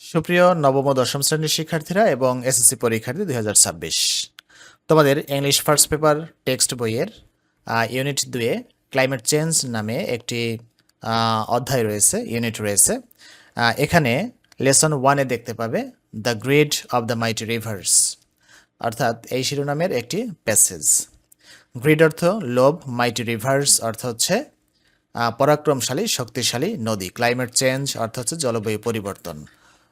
সুপ্রিয় নবম ও দশম শ্রেণীর শিক্ষার্থীরা এবং এসএসসি পরীক্ষার্থী 2026, তোমাদের ইংলিশ ফার্স্ট পেপার টেক্সট বইয়ের ইউনিট 2 ক্লাইমেট চেঞ্জ নামে একটি অধ্যায় রয়েছে, ইউনিট রয়েছে। এখানে লেসন 1-এ দেখতে পাবে the grid of the mighty reverse, অর্থাৎ এই শিরোনামের একটি প্যাসেজ। গ্রিড অর্থ লোভ, মাইটি রিভার্স অর্থ হচ্ছে পরাক্রমশালী শক্তিশালী নদী, ক্লাইমেট চেঞ্জ অর্থ হচ্ছে জলবায়ু পরিবর্তন।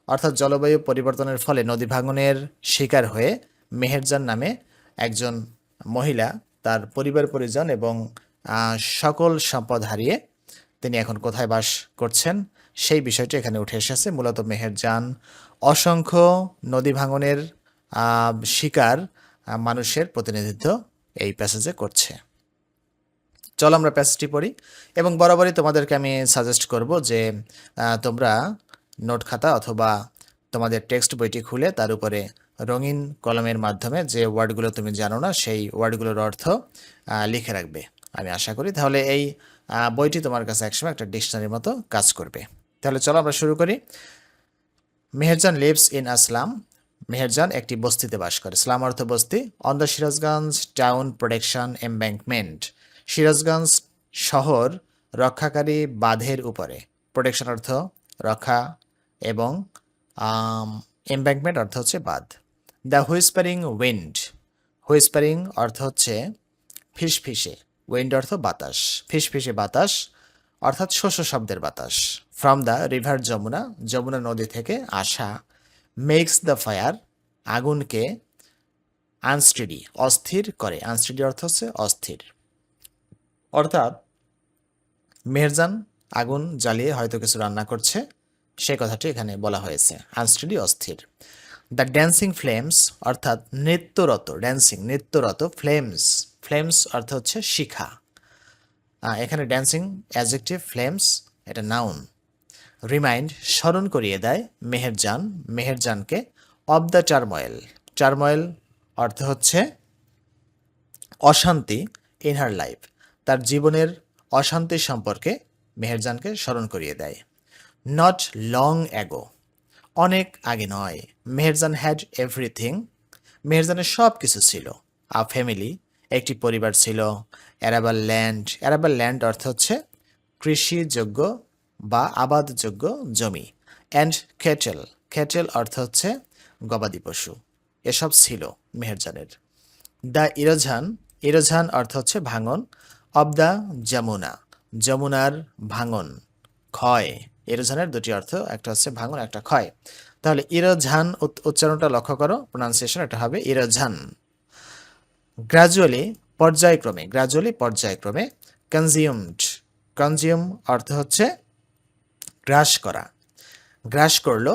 অর্থাৎ জলবায়ু পরিবর্তনের ফলে নদী ভাঙনের শিকার হয়ে মেহেরজান নামে একজন মহিলা তার পরিবার পরিজন এবং সকল সম্পদ হারিয়ে তিনি এখন কোথায় বাস করছেন সেই বিষয়টি এখানে উঠে এসেছে। মূলত মেহেরজান অসংখ্য নদী ভাঙনের শিকার মানুষের প্রতিনিধিত্ব এই প্যাসেজে করছে। চলো আমরা প্যাসেজটি পড়ি এবং বরাবরই তোমাদেরকে আমি সাজেস্ট করব যে তোমরা নোট খাতা অথবা তোমাদের টেক্সট বইটি খুলে তার উপরে রঙিন কলমের মাধ্যমে যে ওয়ার্ডগুলো তুমি জানো না সেই ওয়ার্ডগুলোর অর্থ লিখে রাখবে, আমি আশা করি। তাহলে এই বইটি তোমার কাছে একসময় একটা ডিকশনারির মতো কাজ করবে। তাহলে চলো আমরা শুরু করি। মেহেরজান লিভস ইন আসলাম। মেহেরজান একটি বস্তিতে বাস করে। স্লাম অর্থ বস্তি। On the Sirajganj town protection embankment, Sirajganj শহর রক্ষাকারী বাঁধের উপরে। প্রোটেকশন অর্থ রক্ষা এবং এমব্যাঙ্কমেন্ট অর্থ হচ্ছে বাঁধ। দ্য হুইসপারিং উইন্ড, হুইসপারিং অর্থ হচ্ছে ফিসফিসে, উইন্ড অর্থ বাতাস, ফিসফিসে বাতাস অর্থাৎ শস্য শব্দের বাতাস। From the river Yamuna, Yamuna নদী থেকে আসা। মেক্স দ্য ফায়ার, আগুনকে আনস্টেডি অস্থির করে, আনস্টেডি অর্থ হচ্ছে অস্থির। অর্থাৎ মেহেরজান আগুন জ্বালিয়ে হয়তো কিছু রান্না করছে, সে কথাটি এখানে বলা হয়েছে, আনস্টেডি অস্থির। দ্য ড্যান্সিং ফ্লেমস অর্থাৎ নৃত্যরত, ড্যান্সিং নৃত্যরত, ফ্লেমস, ফ্লেমস অর্থ হচ্ছে শিখা। এখানে ড্যান্সিং অ্যাডজেক্টিভ, ফ্লেমস এটা নাউন। রিমাইন্ড স্মরণ করিয়ে দেয় মেহেরজান, মেহেরজানকে অব দ্য টার্ময়েল, টার্ময়েল অর্থ হচ্ছে অশান্তি, ইন হার লাইফ তার জীবনের অশান্তি সম্পর্কে মেহেরজানকে স্মরণ করিয়ে দেয়। নট লং অ্যাগো, অনেক আগে নয়। মেহেরজান হ্যাড এভরিথিং, মেহেরজানের সব কিছু ছিল। আ ফ্যামিলি, একটি পরিবার ছিল। অ্যারাবল ল্যান্ড, অ্যারাবল ল্যান্ড অর্থ হচ্ছে কৃষিযোগ্য বা আবাদযোগ্য জমি। অ্যান্ড ক্যাটেল, ক্যাটেল অর্থ হচ্ছে গবাদি পশু, এসব ছিল মেহেরজানের। দ্য ইরোঝান, ইরোঝান অর্থ হচ্ছে ভাঙন। অব দ্য যমুনা, যমুনার ভাঙন, ক্ষয়। ইরোঝানের দুটি অর্থ, একটা হচ্ছে ভাঙন, একটা ক্ষয়। তাহলে ইরোঝান উচ্চারণটা লক্ষ্য করো, প্রোনাউন্সিয়েশন এটা হবে ইরোঝান। গ্রাজুয়ালি পর্যায়ক্রমে, গ্রাজুয়ালি পর্যায়ক্রমে। কনজিউমড, কনজিউম অর্থ হচ্ছে গ্রাস করা, গ্রাস করলো।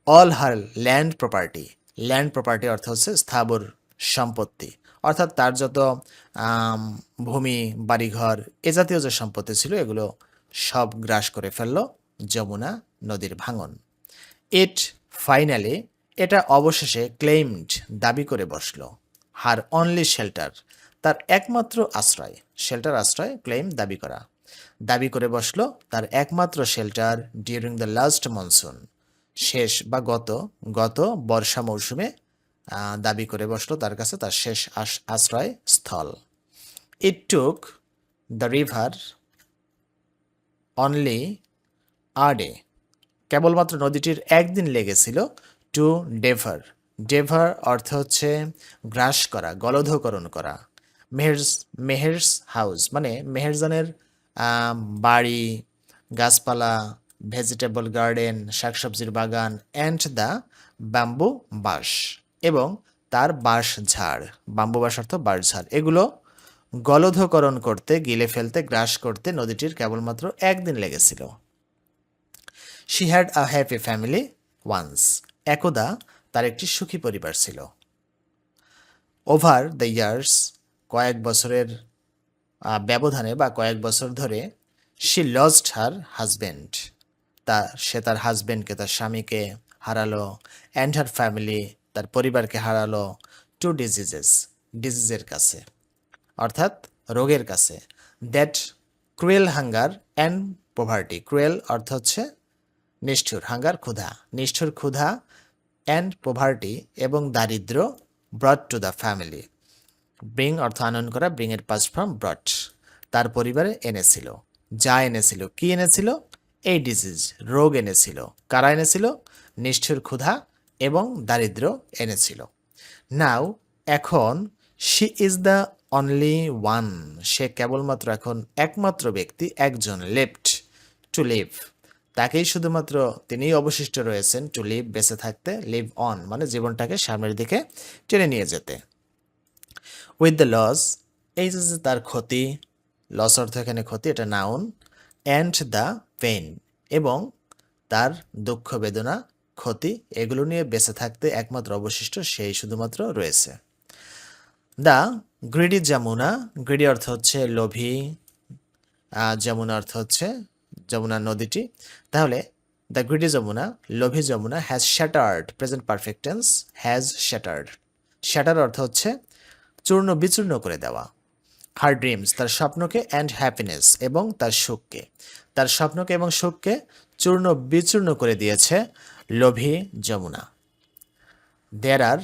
All her land property, land property অর্থ হচ্ছে স্থাবর সম্পত্তি, অর্থাৎ তার যত ভূমি বাড়িঘর এ জাতীয় যে সম্পত্তি ছিল এগুলো সব গ্রাস করে ফেললো যমুনা নদীর ভাঙন। ইট ফাইনালি, এটা অবশেষে ক্লেইমড দাবি করে বসলো। হার অনলি শেল্টার, তার একমাত্র আশ্রয়, শেল্টার আশ্রয়, ক্লেইম দাবি করা, দাবি করে বসলো তার একমাত্র shelter during the last monsoon, শেষ বা গত বর্ষা মৌসুমে দাবি করে বসলো তার কাছে তার শেষ আশ্রয় স্থল। It took the river only a day, কেবলমাত্র নদীটির একদিন লেগেছিল। টু ডেভার, ডেভার অর্থ হচ্ছে গ্রাস করা, গলধকরণ করা। মেহেরস হাউস মানে মেহেরজানের বাড়ি, গাছপালা, ভেজিটেবল গার্ডেন, শাকসবজির বাগান। অ্যান্ড দ্য ব্যাম্বু বাঁশ, এবং তার বাঁশ ঝাড়, বাম্বু বাঁশ অর্থ বাঁশ ঝাড়, এগুলো গলধকরণ করতে, গিলে ফেলতে, গ্রাস করতে নদীটির কেবলমাত্র একদিন লেগেছিল। She had a happy family once, একদা তার একটি সুখী পরিবার ছিল। ওভার দ্য ইয়ার্স, কয়েক বছরের ব্যবধানে বা কয়েক বছর ধরে। শি লস্ট হার হাজব্যান্ড, সে তার হাজব্যান্ডকে, তার স্বামীকে হারালো। অ্যান্ড হার ফ্যামিলি, তার পরিবারকে হারালো। টু ডিজিজেস, ডিজিজের কাছে অর্থাৎ রোগের কাছে। That cruel hunger and poverty, cruel অর্থ হচ্ছে নিষ্ঠুর, হাঙ্গার ক্ষুধা, নিষ্ঠুর ক্ষুধা অ্যান্ড পোভার্টি এবং দারিদ্র্য ব্রট টু দ্য ফ্যামিলি। ব্রিং অর্থ আনয়ন করা, ব্রিং এর পাস্ট ফর্ম ব্রট। তার পরিবারে এনেছিল, যা এনেছিল, কি এনেছিল? এই ডিজিজ, রোগ এনেছিল। কারা এনেছিল? নিষ্ঠুর ক্ষুধা এবং দারিদ্র এনেছিল। নাও, এখন, she is the only one, সে কেবলমাত্র এখন একমাত্র ব্যক্তি, একজন, লেফট টু লিভ, তাকেই শুধুমাত্র তিনিই অবশিষ্ট রয়েছেন, টু লিভ বেঁচে থাকতে, লিভ অন মানে জীবনটাকে সামনের দিকে টেনে নিয়ে যেতে। উইথ দ্য লস, এই যে যে তার ক্ষতি, লস অর্থ এখানে ক্ষতি, এটা নাউন, অ্যান্ড দ্য পেইন এবং তার দুঃখ বেদনা ক্ষতি এগুলো নিয়ে বেঁচে থাকতে একমাত্র অবশিষ্ট সেই শুধুমাত্র রয়েছে। দ্য গ্রিডি যমুনা, গ্রিডি অর্থ হচ্ছে লোভী, যমুনা অর্থ হচ্ছে যমুনা নদীটি। তাহলে দ্য গ্রিডি যমুনা, লোভী Yamuna, has shattered, present perfect tense, has shattered. Shatter অর্থ হচ্ছে চূর্ণ বিচূর্ণ করে দেওয়া। হার ড্রিমস, তার স্বপ্নকে, অ্যান্ড হ্যাপিনেস এবং তার সুখকে, তার স্বপ্নকে এবং সুখকে চূর্ণ বিচূর্ণ করে দিয়েছে লোভী Jamuna. There are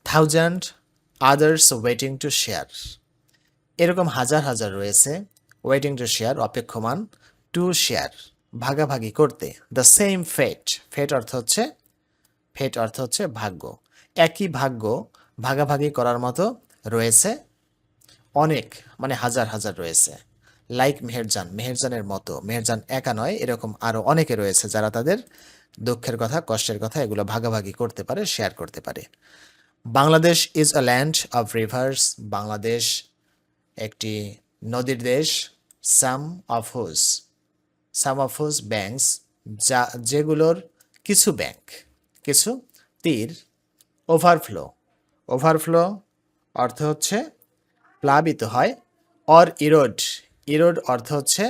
thousand others waiting to share, এরকম হাজার হাজার রয়েছে, ওয়েটিং টু শেয়ার অপেক্ষমান, টু শেয়ার ভাগাভাগি করতে, দ্য সেম ফেট, ফেট অর্থ হচ্ছে, ফেট অর্থ হচ্ছে ভাগ্য, একই ভাগ্য ভাগাভাগি করার মতো রয়েছে অনেক, মানে হাজার হাজার রয়েছে। লাইক মেহেরজান, মেহেরজানের মতো, মেহেরজান একা নয়, এরকম আরও অনেকে রয়েছে যারা তাদের দুঃখের কথা, কষ্টের কথা এগুলো ভাগাভাগি করতে পারে, শেয়ার করতে পারে। Bangladesh is a land of rivers, Bangladesh একটি নদীর দেশ। সাম অফ হুজ ব্যাংকস, যা যেগুলোর কিছু ব্যাংক, কিছু তীর, ওভারফ্লো, ওভারফ্লো অর্থ হচ্ছে প্লাবিত হয়, অর ইরোড, ইরোড অর্থ হচ্ছে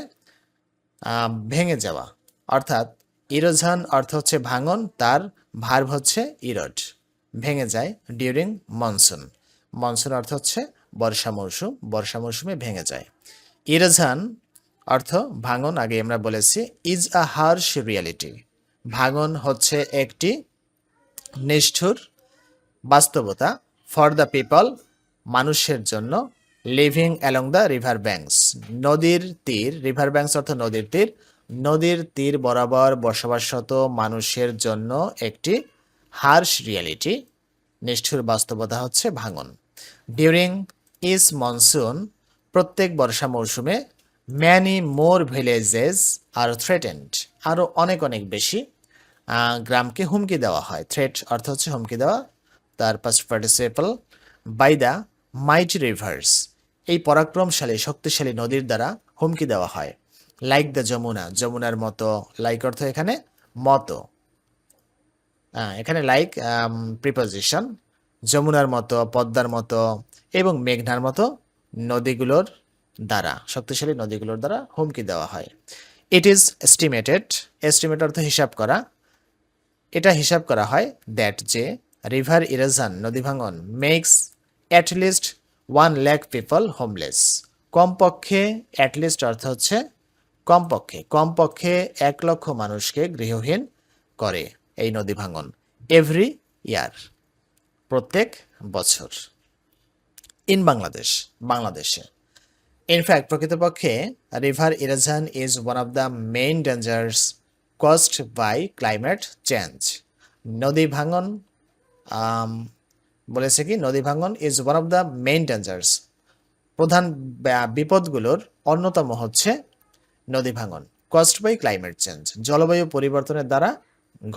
ভেঙে যাওয়া, অর্থাৎ ইরোঝন অর্থ হচ্ছে ভাঙন, তার ভার্ব হচ্ছে ইরোড, ভেঙে যায়। ডিউরিং মনসুন, মনসুন অর্থ হচ্ছে বর্ষা মৌসুম, বর্ষা মৌসুমে ভেঙে যায়। ইরোঝন অর্থ ভাঙন, আগে আমরা বলেছি। ইজ আ হার্শ রিয়ালিটি, ভাঙন হচ্ছে একটি নিষ্ঠুর বাস্তবতা। ফর দ্য পিপল, মানুষের জন্য। Living along the river banks, নদীর তীর, রিভার ব্যাংকস অর্থ নদীর তীর, নদীর তীর বরাবর বসবাসরত মানুষের জন্য একটি হার্শ রিয়ালিটি, নিষ্ঠুর বাস্তবতা হচ্ছে ভাঙন। ডিউরিং ইজ মনসুন, প্রত্যেক বর্ষা মৌসুমে। Many more villages are threatened, আরও অনেক অনেক বেশি গ্রামকে হুমকি দেওয়া হয়। থ্রেট অর্থ হচ্ছে হুমকি দেওয়া, তার past participle. By the mighty rivers, এই পরাক্রমশালী শক্তিশালী নদীর দ্বারা হুমকি দেওয়া হয়। লাইক দ্য যমুনা, যমুনার মতো, লাইক অর্থ এখানে মতো, এখানে লাইক প্রিপোজিশন, যমুনার মতো, পদ্মার মতো এবং মেঘনার মতো নদীগুলোর দ্বারা, শক্তিশালী নদীগুলোর দ্বারা হুমকি দেওয়া হয়। ইট ইজ এস্টিমেটেড, এস্টিমেট অর্থ হিসাব করা, এটা হিসাব করা হয়, দ্যাট যে রিভার ইরোশন নদী ভাঙন মেক্স অ্যাটলিস্ট 1,00,000 পিপল হোমলেস, কমপক্ষে, অ্যাটলিস্ট অর্থ হচ্ছে কমপক্ষে, কমপক্ষে 1,00,000 মানুষকে গৃহহীন করে এই নদী ভাঙন। এভরি ইয়ার, প্রত্যেক বছর। ইন বাংলাদেশ, বাংলাদেশে। ইনফ্যাক্ট, প্রকৃতপক্ষে river erosion is one of the main dangers caused by climate change, নদী ভাঙন বলেছে কি, নদী ভাঙন is one of the main dangers, প্রধান বিপদগুলোর অন্যতম হচ্ছে নদী ভাঙন। কজড বাই ক্লাইমেট চেঞ্জ, জলবায়ু পরিবর্তনের দ্বারা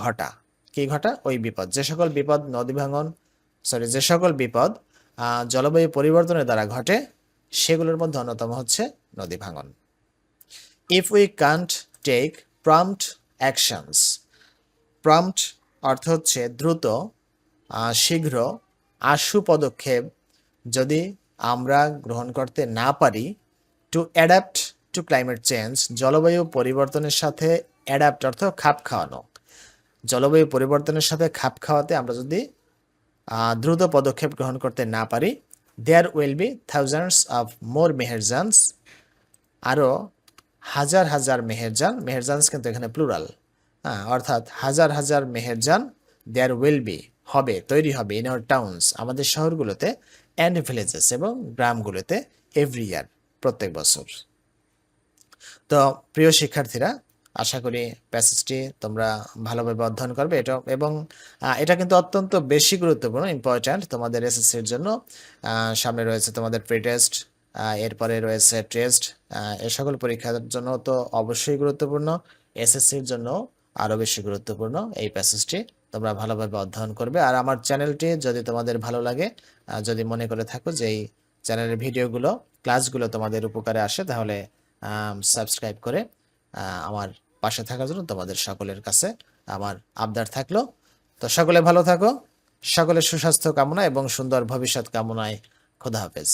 ঘটা, কি ঘটা? ওই বিপদ, যে সকল বিপদ নদী ভাঙন, যে সকল বিপদ জলবায়ু পরিবর্তনের দ্বারা ঘটে সেগুলোর মধ্যে অন্যতম হচ্ছে নদী ভাঙন। If we can't take prompt actions, prompt অর্থ হচ্ছে দ্রুত, শীঘ্র, আশু পদক্ষেপ যদি আমরা গ্রহণ করতে না পারি, to adapt two climate change, জলবায়ু পরিবর্তনের সাথে, অ্যাডাপ্ট অর্থ খাপ খাওয়ানো, জলবায়ু পরিবর্তনের সাথে খাপ খাওয়াতে আমরা যদি দ্রুত পদক্ষেপ গ্রহণ করতে না পারি, there will be thousands of more Meherjans, আরও হাজার হাজার মেহেরজান, মেহেরজানস কিন্তু এখানে প্লুরাল, হ্যাঁ, অর্থাৎ হাজার হাজার মেহেরজান দেয়ার উইল বি, হবে, তৈরি হবে, ইন আওয়ার টাউনস, আমাদের শহরগুলোতে, অ্যান্ড ভিলেজেস, এবং গ্রামগুলোতে, এভরি ইয়ার, প্রত্যেক বছর। তো প্রিয় শিক্ষার্থীরা, আশা করি প্যাসেজটি তোমরা ভালোভাবে অধ্যয়ন করবে। এটা এবং এটা কিন্তু অত্যন্ত বেশি গুরুত্বপূর্ণ, ইম্পর্ট্যান্ট তোমাদের এসএসসির জন্য। সামনে রয়েছে তোমাদের প্রি টেস্ট, এরপরে রয়েছে টেস্ট, এ সকল পরীক্ষার জন্য তো অবশ্যই গুরুত্বপূর্ণ, এসএসসির জন্য আরও বেশি গুরুত্বপূর্ণ এই প্যাসেজটি। তোমরা ভালোভাবে অধ্যয়ন করবে। আর আমার চ্যানেলটি যদি তোমাদের ভালো লাগে, যদি মনে করে থাকো যে এই চ্যানেলের ভিডিওগুলো, ক্লাসগুলো তোমাদের উপকারে আসে, তাহলে সাবস্ক্রাইব করে আমার পাশে থাকার জন্য তোমাদের সকলের কাছে আমার আবদার থাকলো। তো সকলে ভালো থাকো, সকলের সুস্বাস্থ্য কামনা এবং সুন্দর ভবিষ্যৎ কামনায় খোদা হাফেজ।